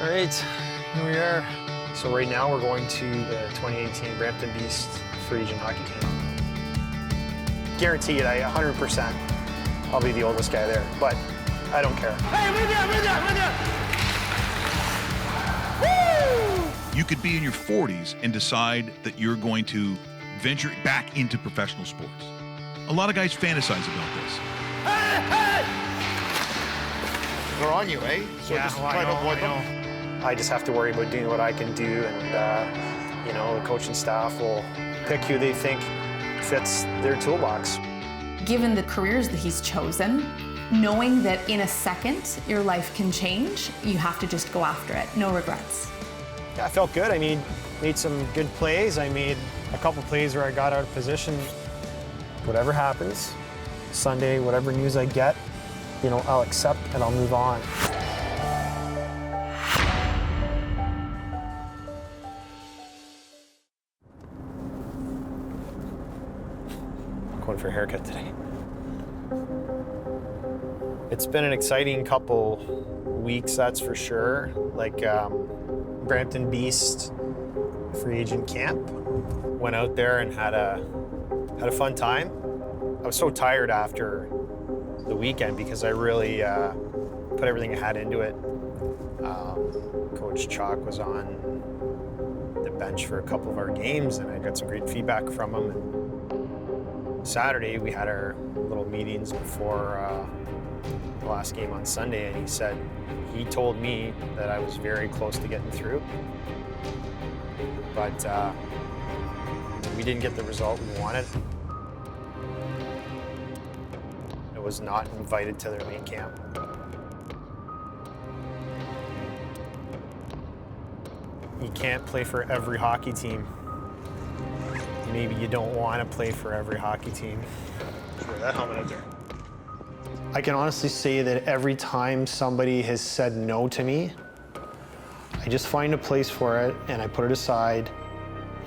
All right, here we are. So right now we're going to the 2018 Brampton Beast Free Agent Hockey Camp. Guaranteed, 100%, I'll be the oldest guy there, but I don't care. Hey, we're there! Woo! You could be in your 40s and decide that you're going to venture back into professional sports. A lot of guys fantasize about this. Hey, hey! They're on you, eh? So Yeah, just well, try to avoid them. I just have to worry about doing what I can do, and you know, the coaching staff will pick who they think fits their toolbox. Given the careers that he's chosen, knowing that in a second your life can change, you have to just go after it. No regrets. Yeah, I felt good. I made some good plays. I made a couple plays where I got out of position. Whatever happens, Sunday, whatever news I get, you know, I'll accept and I'll move on. Going for a haircut today. It's been an exciting couple weeks, that's for sure. Like Brampton Beast Free Agent Camp. Went out there and had a fun time. I was so tired after the weekend because I really put everything I had into it. Coach Chalk was on the bench for a couple of our games, and I got some great feedback from him. And Saturday, we had our little meetings before the last game on Sunday, and he told me that I was very close to getting through. But we didn't get the result we wanted. I was not invited to their main camp. You can't play for every hockey team. Maybe you don't want to play for every hockey team. Wear that helmet out there. I can honestly say that every time somebody has said no to me, I just find a place for it and I put it aside.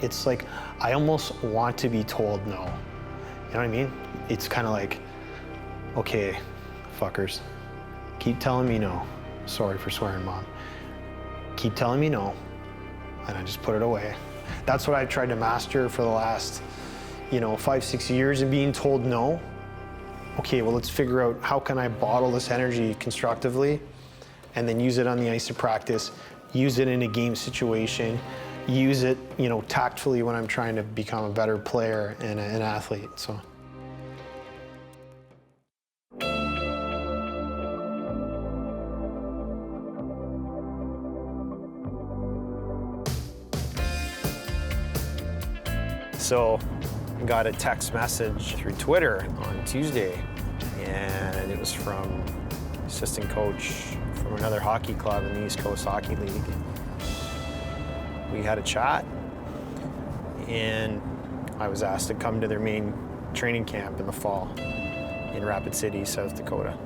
It's like, I almost want to be told no. You know what I mean? It's kind of like, okay, fuckers, keep telling me no. Sorry for swearing, Mom. Keep telling me no, and I just put it away. That's what I've tried to master for the last, 5-6 years of being told no. Okay, well, let's figure out how can I bottle this energy constructively and then use it on the ice of practice, use it in a game situation, use it, tactfully when I'm trying to become a better player and an athlete, so. So I got a text message through Twitter on Tuesday, and it was from assistant coach from another hockey club in the East Coast Hockey League. We had a chat, and I was asked to come to their main training camp in the fall in Rapid City, South Dakota.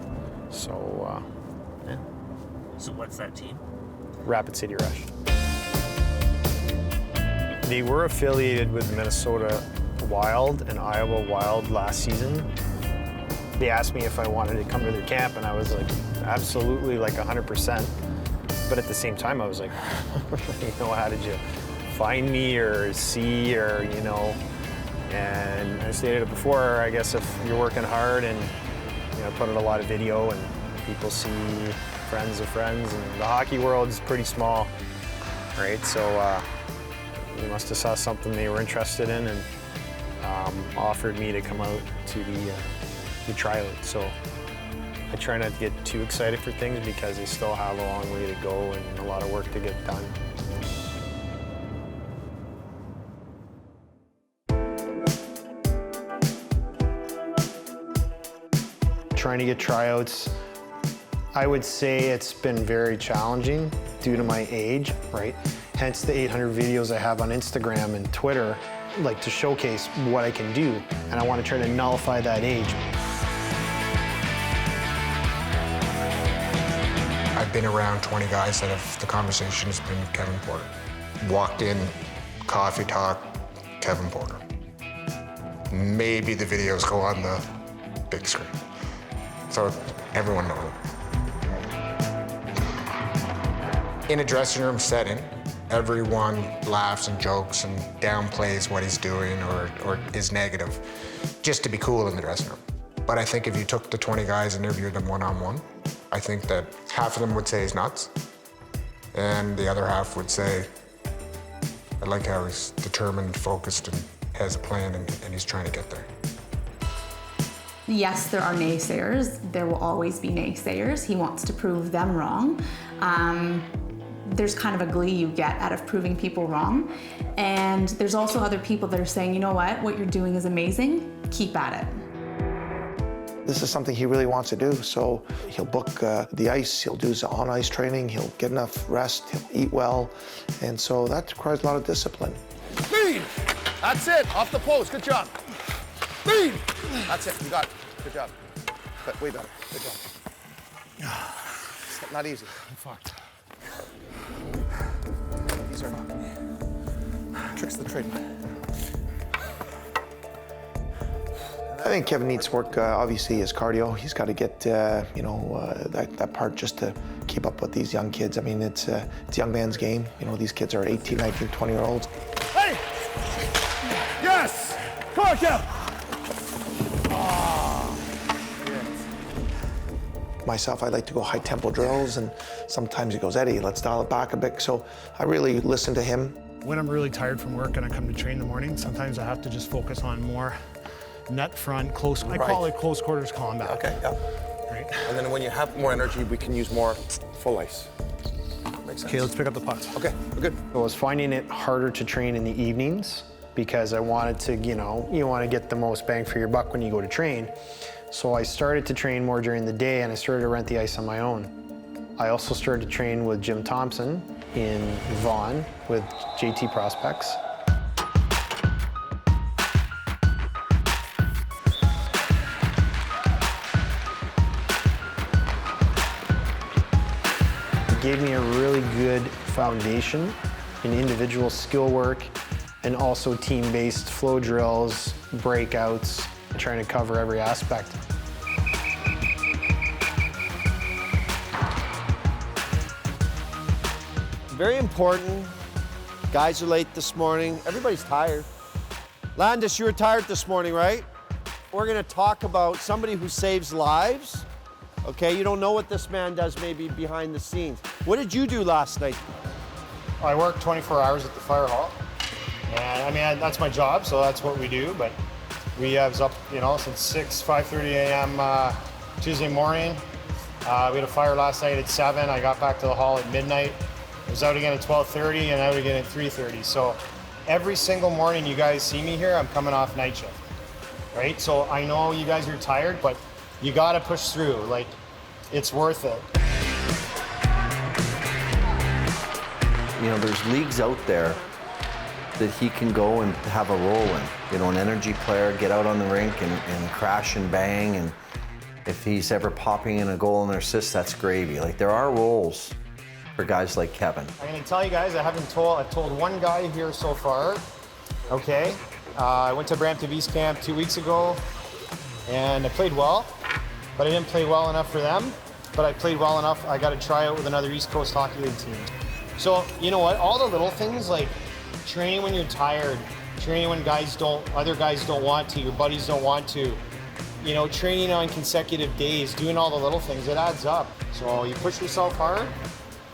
So, yeah. So what's that team? Rapid City Rush. They were affiliated with Minnesota Wild and Iowa Wild last season. They asked me if I wanted to come to their camp, and I was like, absolutely, like 100%. But at the same time, I was like, how did you find me or see or, And I stated it before, I guess if you're working hard and, put in a lot of video and people see friends of friends, and the hockey world is pretty small, right? So, they must have saw something they were interested in and offered me to come out to the tryout. So I try not to get too excited for things because they still have a long way to go and a lot of work to get done. Trying to get tryouts, I would say it's been very challenging due to my age, right? Hence the 800 videos I have on Instagram and Twitter, like to showcase what I can do. And I want to try to nullify that age. I've been around 20 guys that have, the conversation has been Kevin Porter. Walked in, coffee talk, Kevin Porter. Maybe the videos go on the big screen. So everyone knows it. In a dressing room setting, everyone laughs and jokes and downplays what he's doing or is negative just to be cool in the dressing room. But I think if you took the 20 guys and interviewed them one-on-one, I think that half of them would say he's nuts, and the other half would say, I like how he's determined, focused, and has a plan, and he's trying to get there. Yes, there are naysayers. There will always be naysayers. He wants to prove them wrong. There's kind of a glee you get out of proving people wrong. And there's also other people that are saying, you know what you're doing is amazing, keep at it. This is something he really wants to do, so he'll book the ice, he'll do his on-ice training, he'll get enough rest, he'll eat well, and so that requires a lot of discipline. Speed! That's it, off the post, good job. Speed! That's it, you got it, good job. But way better, good job. It's not easy. I'm fucked. These are not tricks of the trade. I think Kevin needs work, obviously, his cardio. He's got to get, that part just to keep up with these young kids. I mean, it's a young man's game. You know, these kids are 18, 19, 20-year-olds. Hey! Yes! Come on, Kev! Myself, I like to go high-tempo drills, and sometimes he goes, Eddie, let's dial it back a bit. So I really listen to him. When I'm really tired from work and I come to train in the morning, sometimes I have to just focus on more net front, close, I call it close quarters combat. Okay, yeah. Right. And then when you have more energy, we can use more full ice. Makes sense. Okay, let's pick up the pucks. Okay, we're good. I was finding it harder to train in the evenings because I wanted to, you want to get the most bang for your buck when you go to train. So I started to train more during the day and I started to rent the ice on my own. I also started to train with Jim Thompson in Vaughan with JT Prospects. It gave me a really good foundation in individual skill work and also team-based flow drills, breakouts, trying to cover every aspect. Very important. Guys are late this morning. Everybody's tired. Landis, you were tired this morning, right? We're gonna talk about somebody who saves lives. Okay, you don't know what this man does maybe behind the scenes. What did you do last night? I work 24 hours at the fire hall. And I mean, that's my job, so that's what we do. But we was up, since 5:30 a.m. Tuesday morning. We had a fire last night at 7. I got back to the hall at midnight. I was out again at 12:30 and out again at 3:30. So every single morning you guys see me here, I'm coming off night shift, right? So I know you guys are tired, but you gotta push through. Like, it's worth it. There's leagues out there that he can go and have a role in. An energy player, get out on the rink and crash and bang. And if he's ever popping in a goal and an assist, that's gravy. Like, there are roles for guys like Kevin. I'm gonna tell you guys, I've told one guy here so far, okay? I went to Brampton East Camp 2 weeks ago and I played well, but I didn't play well enough for them, but I played well enough, I got to try out with another East Coast Hockey League team. So, you know what, all the little things like training when you're tired, training when other guys don't want to, your buddies don't want to, training on consecutive days, doing all the little things, it adds up. So you push yourself hard,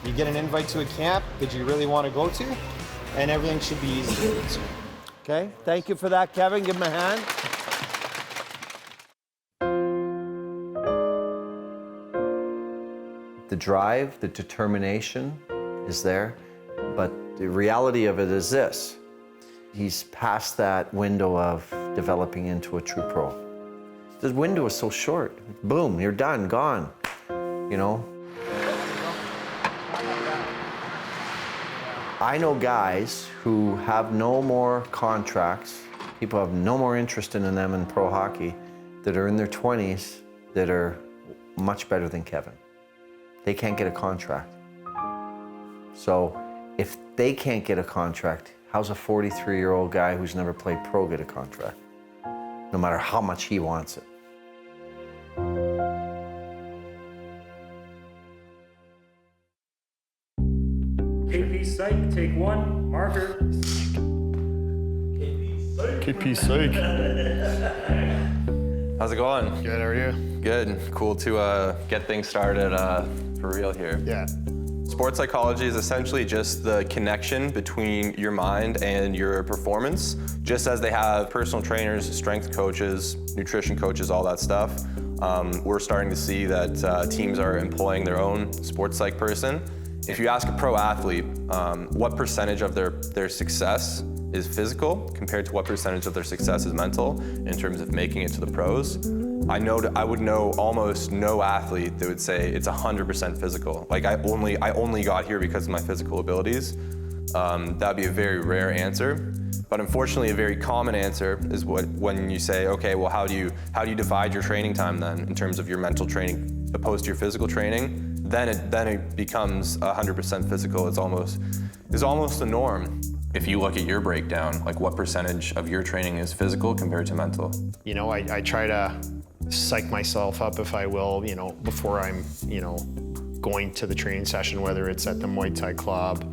you get an invite to a camp that you really want to go to, and everything should be easy. Okay, thank you for that, Kevin. Give him a hand. The drive, the determination is there, but the reality of it is this. He's past that window of developing into a true pro. The window is so short. Boom, you're done, gone, I know guys who have no more contracts, people have no more interest in them in pro hockey, that are in their 20s that are much better than Kevin. They can't get a contract. So if they can't get a contract, how's a 43-year-old guy who's never played pro get a contract? No matter how much he wants it. KP Psych, take 1, marker. KP Psych. How's it going? Good, how are you? Good. Cool to get things started for real here. Yeah. Sports psychology is essentially just the connection between your mind and your performance. Just as they have personal trainers, strength coaches, nutrition coaches, all that stuff, we're starting to see that teams are employing their own sports psych person. If you ask a pro athlete what percentage of their success is physical compared to what percentage of their success is mental in terms of making it to the pros, I would know almost no athlete that would say it's 100% physical. Like I only got here because of my physical abilities. That'd be a very rare answer. But unfortunately, a very common answer is when you say, okay, well, how do you divide your training time then in terms of your mental training opposed to your physical training? Then it becomes 100% physical. It's almost the norm. If you look at your breakdown, like what percentage of your training is physical compared to mental? You know, I try to psych myself up, if I will, you know, before I'm, you know, going to the training session, whether it's at the Muay Thai club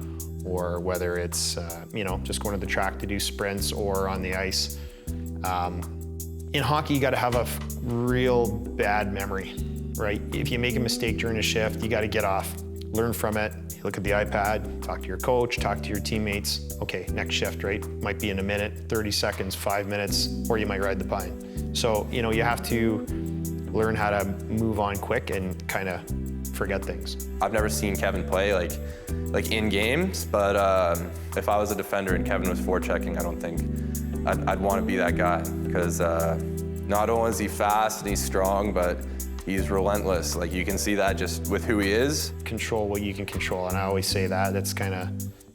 or whether it's, you know, just going to the track to do sprints or on the ice. In hockey, you got to have a real bad memory, right? If you make a mistake during a shift, you got to get off, learn from it. Look at the iPad, talk to your coach, talk to your teammates. Okay, next shift, right? Might be in a minute, 30 seconds, 5 minutes, or you might ride the pine. So, you know, you have to learn how to move on quick and kind of forget things. I've never seen Kevin play like in games, but if I was a defender and Kevin was forechecking, I don't think I'd want to be that guy, because not only is he fast and he's strong, but he's relentless. Like, you can see that just with who he is. Control what you can control, and I always say that. That's kind of,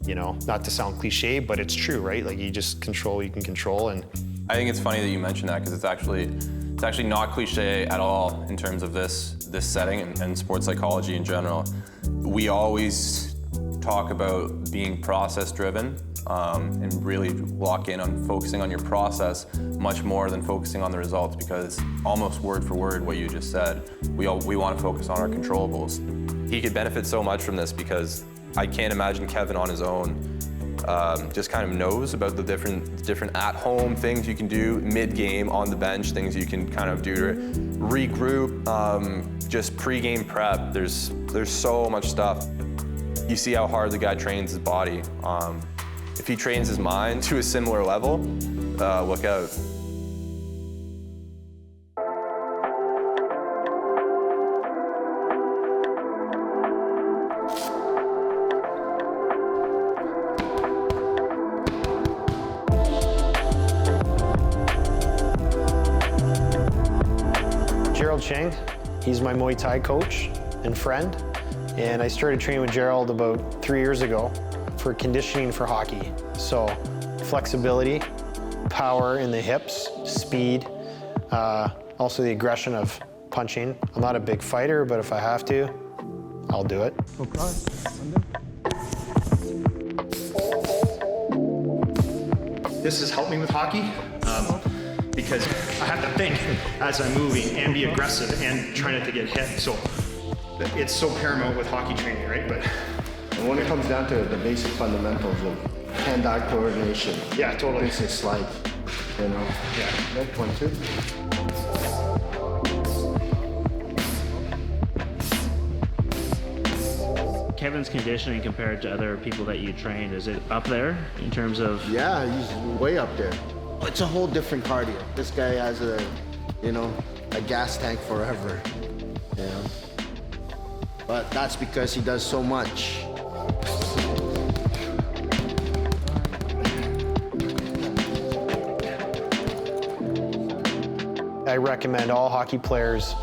you know, not to sound cliche, but it's true, right? Like, you just control what you can control. And I think it's funny that you mentioned that, because it's actually not cliche at all in terms of this setting and sports psychology in general. We always talk about being process driven and really lock in on focusing on your process much more than focusing on the results, because almost word for word what you just said, we want to focus on our controllables. He could benefit so much from this, because I can't imagine Kevin on his own just kind of knows about the different at-home things you can do mid-game, on the bench, things you can kind of do to regroup, just pre-game prep. There's so much stuff. You see how hard the guy trains his body. If he trains his mind to a similar level, look out. Gerald Chang, he's my Muay Thai coach and friend. And I started training with Gerald about 3 years ago for conditioning for hockey. So flexibility, power in the hips, speed, also the aggression of punching. I'm not a big fighter, but if I have to, I'll do it. This has helped me with hockey because I have to think as I'm moving and be aggressive and try not to get hit. So it's so paramount with hockey training, right? But and when it comes down to it, the basic fundamentals of hand-eye coordination. Yeah, totally. This is like, you know. Yeah. That one too. Kevin's conditioning compared to other people that you trained, is it up there in terms of? Yeah, he's way up there. It's a whole different cardio. This guy has a gas tank forever, you know. But that's because he does so much. I recommend all hockey players,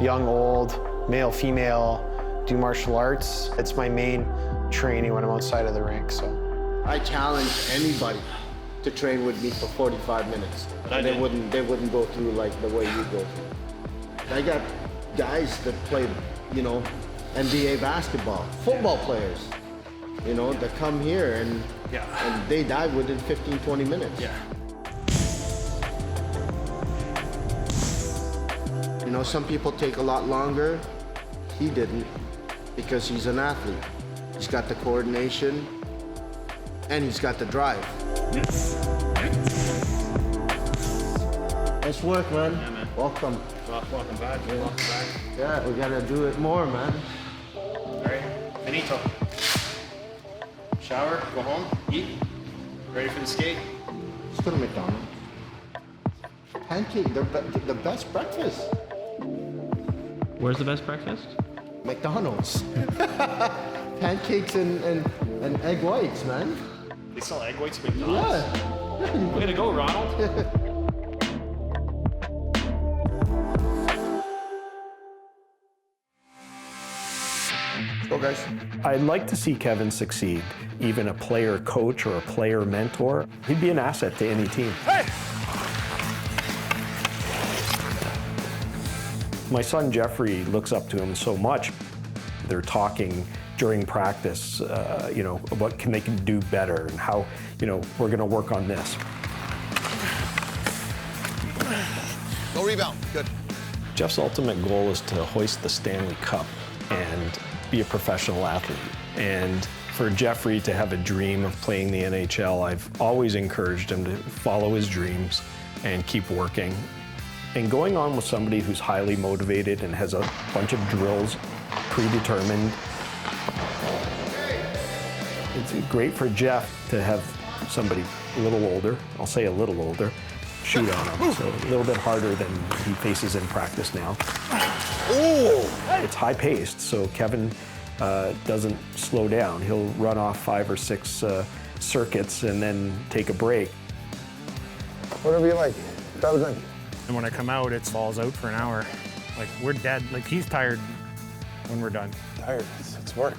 young, old, male, female, do martial arts. It's my main training when I'm outside of the rink, so. I challenge anybody to train with me for 45 minutes. And they wouldn't go through like the way you go through. I got guys that play, you know, NBA basketball, football players, you know, that come here and they die within 15, 20 minutes. Yeah. You know, some people take a lot longer. He didn't, because he's an athlete. He's got the coordination, and he's got the drive. Nice work, man. Yeah, man. Welcome. Welcome back. Yeah. Welcome back. Yeah, we gotta do it more, man. All right, finito. Shower, go home, eat. Ready for the skate? Let's go to McDonald's. Pancake, the best breakfast. Where's the best breakfast? McDonald's. Pancakes and egg whites, man. They sell egg whites at McDonald's? Yeah. Way to go, Ronald. Go, guys. I'd like to see Kevin succeed, even a player coach or a player mentor. He'd be an asset to any team. Hey! My son Jeffrey looks up to him so much. They're talking during practice, what they can do better and how, we're going to work on this. No rebound. Good. Jeff's ultimate goal is to hoist the Stanley Cup and be a professional athlete. And for Jeffrey to have a dream of playing the NHL, I've always encouraged him to follow his dreams and keep working. And going on with somebody who's highly motivated and has a bunch of drills predetermined, it's great for Jeff to have somebody a little older, I'll say a little older, shoot on him. So a little bit harder than he faces in practice now. Oh! It's high-paced, so Kevin doesn't slow down. He'll run off 5 or 6 circuits and then take a break. Whatever you like. Grab a drink. And when I come out, it falls out for an hour. Like, we're dead. Like, he's tired when we're done. Tired. It's work.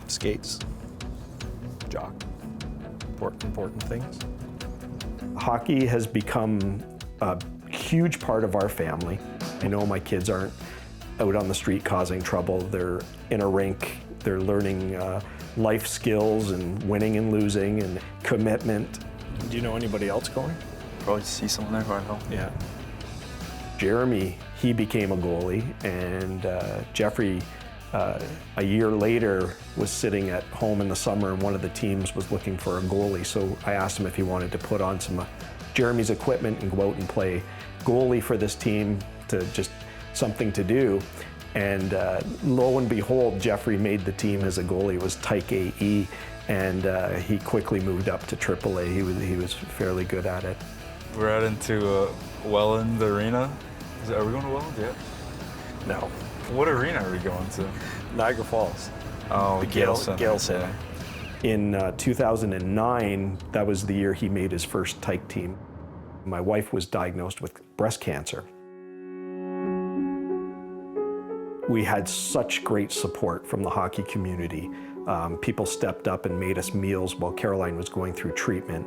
Skates, jock, important things. Hockey has become a huge part of our family. I know my kids aren't out on the street causing trouble. They're in a rink. They're learning life skills and winning and losing and commitment. Do you know anybody else going? Probably see someone there who I know. Yeah. Jeremy, he became a goalie, and Jeffrey, a year later, was sitting at home in the summer, and one of the teams was looking for a goalie. So I asked him if he wanted to put on some Jeremy's equipment and go out and play goalie for this team, to just something to do. And lo and behold, Jeffrey made the team as a goalie. It was Tyke AE, and he quickly moved up to AAA. He was fairly good at it. We're out into Welland Arena. Are we going to Welland yet? No. What arena are we going to? Niagara Falls. Oh, the Gale Center. In 2009, that was the year he made his first Tyke team. My wife was diagnosed with breast cancer. We had such great support from the hockey community. People stepped up and made us meals while Caroline was going through treatment.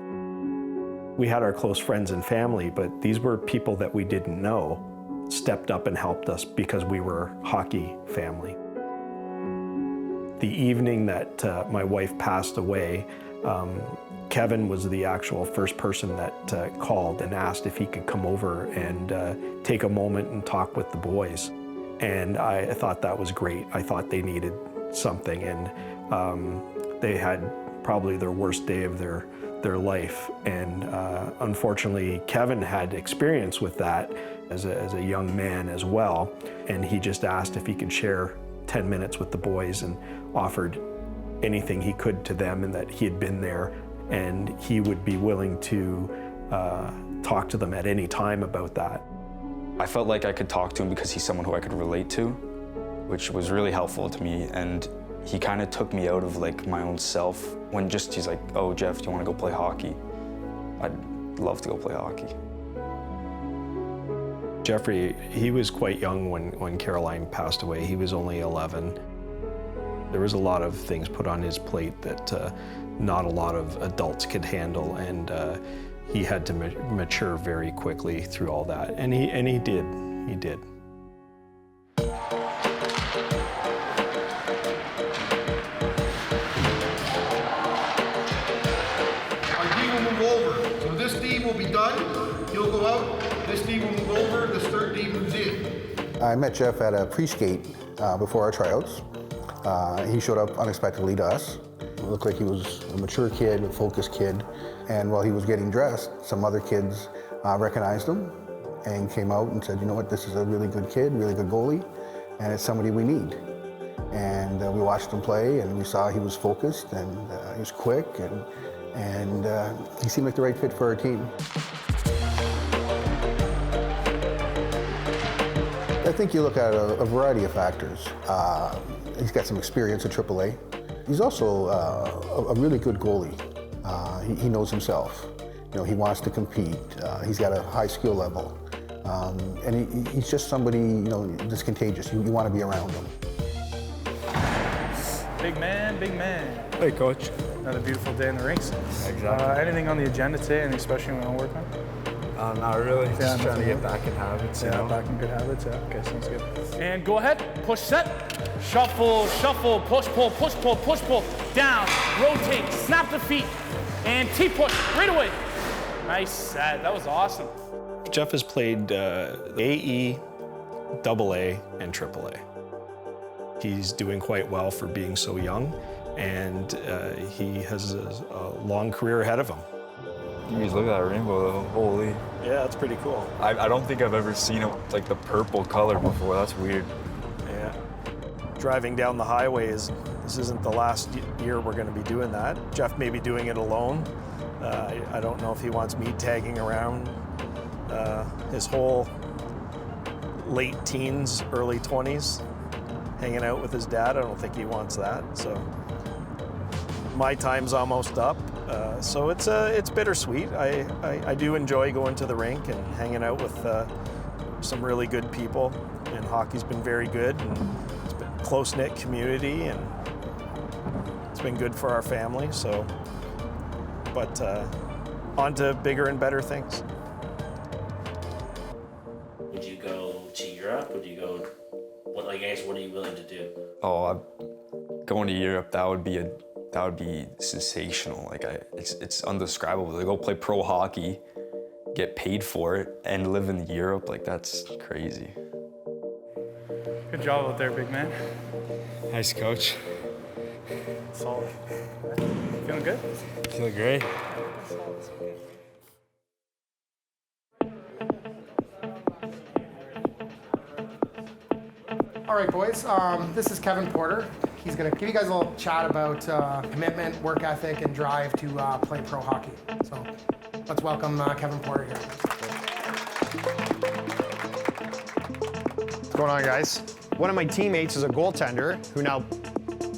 We had our close friends and family, but these were people that we didn't know, stepped up and helped us because we were hockey family. The evening that my wife passed away, Kevin was the actual first person that called and asked if he could come over and take a moment and talk with the boys. And I thought that was great. I thought they needed something, and they had probably their worst day of their life. And unfortunately, Kevin had experience with that as a young man as well. And he just asked if he could share 10 minutes with the boys and offered anything he could to them, and that he had been there and he would be willing to talk to them at any time about that. I felt like I could talk to him because he's someone who I could relate to, which was really helpful to me. And he kind of took me out of like my own self when he's like, oh, Jeff, do you want to go play hockey? I'd love to go play hockey. Jeffrey, he was quite young when Caroline passed away. He was only 11. There was a lot of things put on his plate that not a lot of adults could handle, and he had to mature very quickly through all that, and he did. He did. Our D will move over. So this D will be done. He'll go out. This D will move I met Jeff at a pre-skate before our tryouts. He showed up unexpectedly to us. It looked like he was a mature kid, a focused kid. And while he was getting dressed, some other kids recognized him and came out and said, you know what, this is a really good kid, really good goalie, and it's somebody we need. And we watched him play, and we saw he was focused, and he was quick, and he seemed like the right fit for our team. I think you look at a variety of factors. He's got some experience at AAA. He's also a really good goalie. He knows himself. You know, he wants to compete. He's got a high skill level. And he's just somebody, you know, that's contagious. You want to be around him. Big man, big man. Hey, Coach. Another beautiful day in the rinks. Exactly. Anything on the agenda today, anything special you want to work on? Not really. Yeah, Just trying to get nothing. back in habits. Yeah, you know? back in good habits. Yeah, okay, sounds good. And go ahead, push set. Shuffle, shuffle, push, pull, push, pull, push, pull. Down, rotate, snap the feet, and T-push right away. Nice set, that was awesome. Jeff has played AE, AA, and AAA. He's doing quite well for being so young, and he has a long career ahead of him. You guys look at that rainbow though, holy. Yeah, that's pretty cool. I don't think I've ever seen it with like the purple color before, that's weird. Yeah. Driving down the highways, this isn't the last year we're gonna be doing that. Jeff may be doing it alone. I don't know if he wants me tagging around his whole late teens, early 20s, hanging out with his dad. I don't think he wants that, so. My time's almost up, so it's bittersweet. I do enjoy going to the rink and hanging out with some really good people, and hockey's been very good, and it's been a close-knit community, and it's been good for our family, so. But on to bigger and better things. Would you go to Europe? Would you go, what are you willing to do? Oh, going to Europe, that would be sensational. Like it's undescribable. To go play pro hockey, get paid for it, and live in Europe, like that's crazy. Good job out there, big man. Nice, Coach. Solid. Feeling good? Feeling great. All right, boys. This is Kevin Porter. He's going to give you guys a little chat about commitment, work ethic, and drive to play pro hockey. So let's welcome Kevin Porter here. What's going on, guys? One of my teammates is a goaltender who now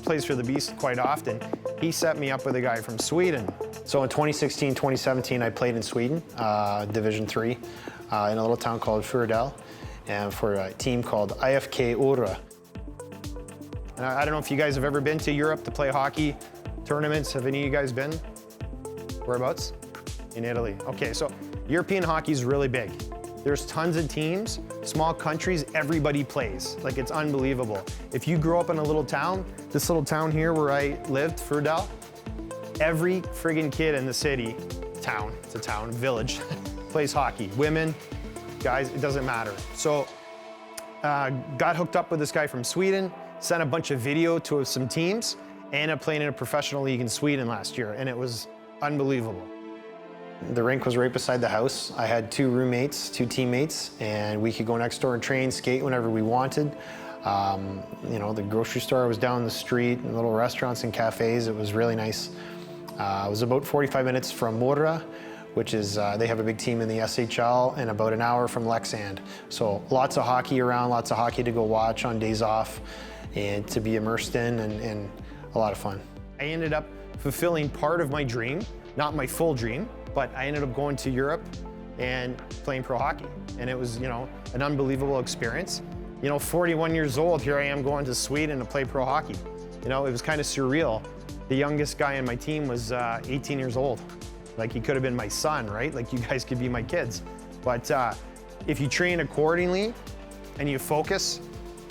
plays for the Beast quite often. He set me up with a guy from Sweden. So in 2016, 2017, I played in Sweden, Division 3, in a little town called Furdal, and for a team called IFK Ura. And I don't know if you guys have ever been to Europe to play hockey tournaments. Have any of you guys been? Whereabouts? In Italy. Okay, so European hockey is really big. There's tons of teams, small countries, everybody plays. Like, it's unbelievable. If you grow up in a little town, this little town here where I lived, Furdal, every friggin' kid in the city, it's a town, village, plays hockey. Women, guys, it doesn't matter. So, got hooked up with this guy from Sweden, sent a bunch of video to some teams, ended up playing in a professional league in Sweden last year, and it was unbelievable. The rink was right beside the house. I had two teammates, and we could go next door and train, skate whenever we wanted. You know, the grocery store was down the street, and little restaurants and cafes. It was really nice. It was about 45 minutes from Mora, which is, they have a big team in the SHL, and about an hour from Leksand. So lots of hockey around, lots of hockey to go watch on days off and to be immersed in, and a lot of fun. I ended up fulfilling part of my dream, not my full dream, but I ended up going to Europe and playing pro hockey. And it was, you know, an unbelievable experience. You know, 41 years old, here I am going to Sweden to play pro hockey. You know, it was kind of surreal. The youngest guy in my team was 18 years old. Like, he could have been my son, right? Like, you guys could be my kids. But if you train accordingly and you focus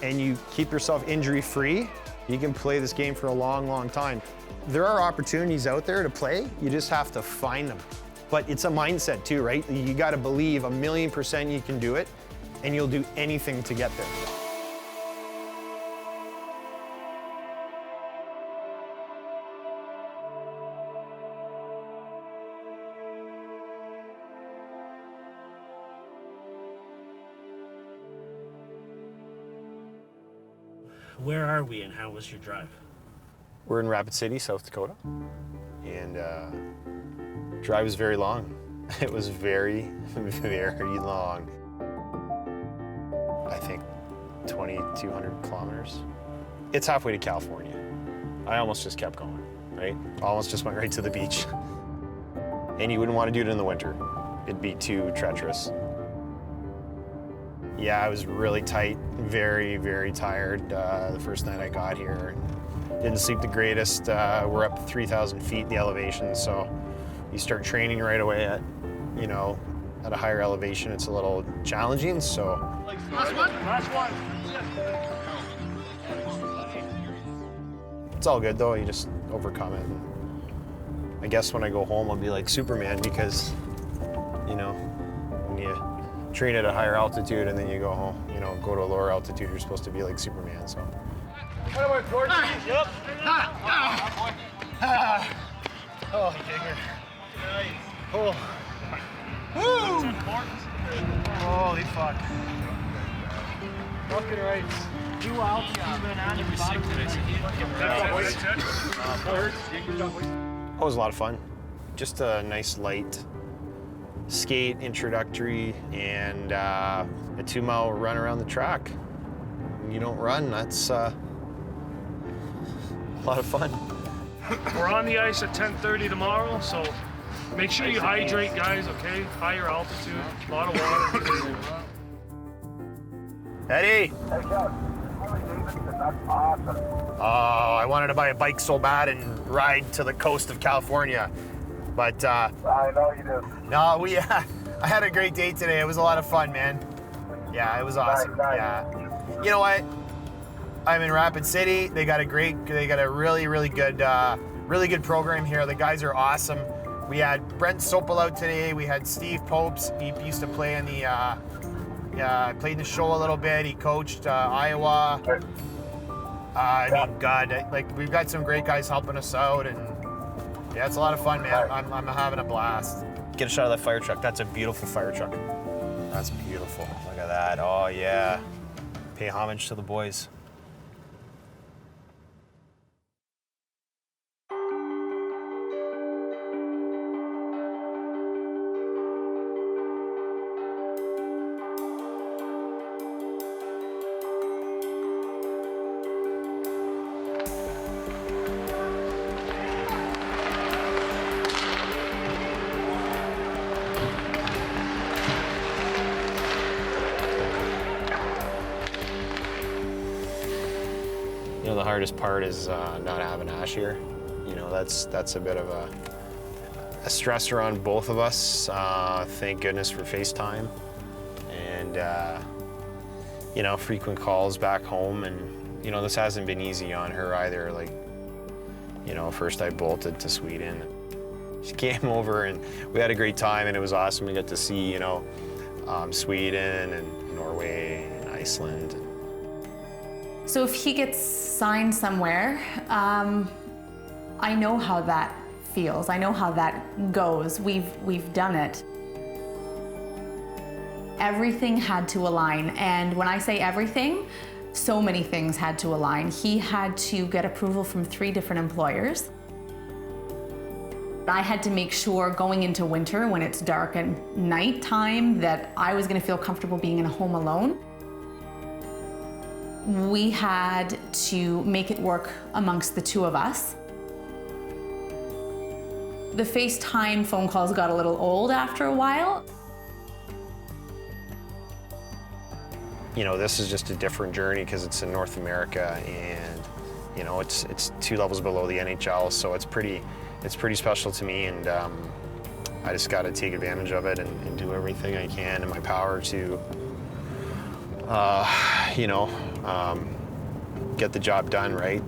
and you keep yourself injury-free, you can play this game for a long, long time. There are opportunities out there to play. You just have to find them. But it's a mindset too, right? You got to believe 1,000,000% you can do it. and you'll do anything to get there. Where are we and how was your drive? We're in Rapid City, South Dakota, and drive was very long. It was very, very long. I think 2,200 kilometers. It's halfway to California. I almost just kept going, right? Almost just went right to the beach. And you wouldn't want to do it in the winter. It'd be too treacherous. Yeah, I was really tight, very, very tired the first night I got here. Didn't sleep the greatest. We're up 3,000 feet, the elevation, so you start training right away at, you know, at a higher elevation. It's a little challenging, so. Last one? Last one. It's all good though, you just overcome it. And I guess when I go home, I'll be like Superman because, you know, when you train at a higher altitude and then you go home, you know, go to a lower altitude, you're supposed to be like Superman, so. Yep. Oh, digger. Oh. Woo! Holy fuck. Fucking right. Do altitude It was a lot of fun. Just a nice light skate introductory and a 2-mile run around the track. When you don't run, that's a lot of fun. We're on the ice at 10:30 tomorrow, so make sure you hydrate, guys, okay? Higher altitude, a lot of water. Eddie! That's awesome. Oh, I wanted to buy a bike so bad and ride to the coast of California, but I know you do. no, I had a great day today. It was a lot of fun, man. Yeah, it was awesome. Nice. Yeah. You know what? I'm in Rapid City. They got a really good program here. The guys are awesome. We had Brent Sopel out today. We had Steve Popes. He used to play in the played in the show a little bit. He coached Iowa. I mean, God, like we've got some great guys helping us out, and yeah, it's a lot of fun, man. I'm having a blast. Get a shot of that fire truck. That's a beautiful fire truck. That's beautiful. Look at that. Oh yeah. Pay homage to the boys. You know, the hardest part is not having Ash here. You know, that's a bit of a stressor on both of us. Thank goodness for FaceTime and, you know, frequent calls back home. And, you know, this hasn't been easy on her either. Like, you know, first I bolted to Sweden. She came over and we had a great time and it was awesome. We got to see, you know, Sweden and Norway and Iceland. So if he gets signed somewhere, I know how that feels. I know how that goes. We've done it. Everything had to align, and when I say everything, so many things had to align. He had to get approval from 3 different employers. I had to make sure going into winter when it's dark and nighttime that I was gonna feel comfortable being in a home alone. We had to make it work amongst the 2 of us. The FaceTime phone calls got a little old after a while. You know, this is just a different journey because it's in North America and, you know, it's 2 levels below the NHL, so it's pretty special to me, and I just got to take advantage of it and do everything I can in my power to, you know, get the job done, right?